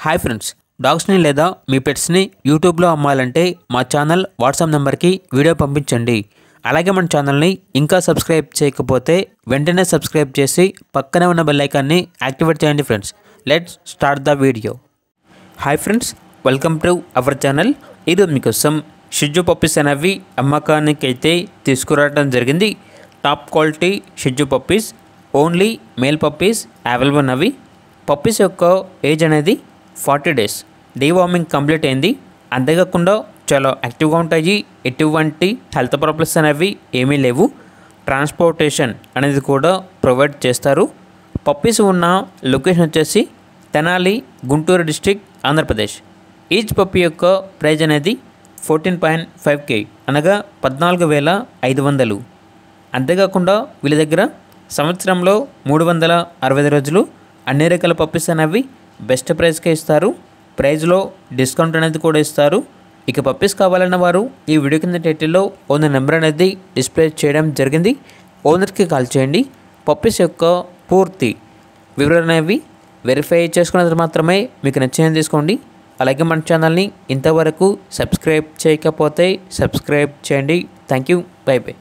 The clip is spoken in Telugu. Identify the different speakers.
Speaker 1: హాయ్ ఫ్రెండ్స్, డాగ్స్ని లేదా మీ పెట్స్ని యూట్యూబ్లో అమ్మాలంటే మా ఛానల్ వాట్సాప్ నెంబర్కి వీడియో పంపించండి. అలాగే మన ఛానల్ని ఇంకా సబ్స్క్రైబ్ చేయకపోతే వెంటనే సబ్స్క్రైబ్ చేసి పక్కనే ఉన్న బెల్ ఐకాన్ని యాక్టివేట్ చేయండి. Friends, let's start the video. Hi friends, welcome to our channel. ఈరోజు మీకోసం షిజ్జు పప్పీస్ అనేవి అమ్మకానికి అయితే తీసుకురావడం జరిగింది. టాప్ క్వాలిటీ షిజ్జు puppies, only male puppies available ఉన్నవి. పప్పీస్ యొక్క ఏజ్ అనేది 40 days. డీవార్మింగ్ కంప్లీట్ అయింది. అంతేకాకుండా చాలా యాక్టివ్గా ఉంటాయి. ఎటువంటి హెల్త్ ప్రాబ్లమ్స్ అనేవి ఏమీ లేవు. ట్రాన్స్పోర్టేషన్ అనేది కూడా ప్రొవైడ్ చేస్తారు. పప్పీస్ ఉన్న లొకేషన్ వచ్చేసి Tenali, Guntur district, Andhra Pradesh. Each puppy యొక్క ప్రైజ్ అనేది 14.5K అనగా 14,500. అంతేకాకుండా వీళ్ళ దగ్గర సంవత్సరంలో 365 రోజులు అన్ని రకాల పప్పీస్ అనేవి బెస్ట్ ప్రైస్కే ఇస్తారు. ప్రైజ్లో డిస్కౌంట్ అనేది కూడా ఇస్తారు. ఇక పప్పీస్ కావాలన్న వారు ఈ వీడియో కింద టైటిల్లో ఓనర్ నెంబర్ అనేది డిస్ప్లే చేయడం జరిగింది. ఓనర్కి కాల్ చేయండి. పప్పీస్ యొక్క పూర్తి వివరాలు అనేవి వెరిఫై చేసుకున్న తర్వాత మాత్రమే మీకు నచ్చినది తీసుకోండి. అలాగే మన ఛానల్ని ఇంతవరకు సబ్స్క్రైబ్ చేయకపోతే సబ్స్క్రైబ్ చేయండి. Thank you. By by.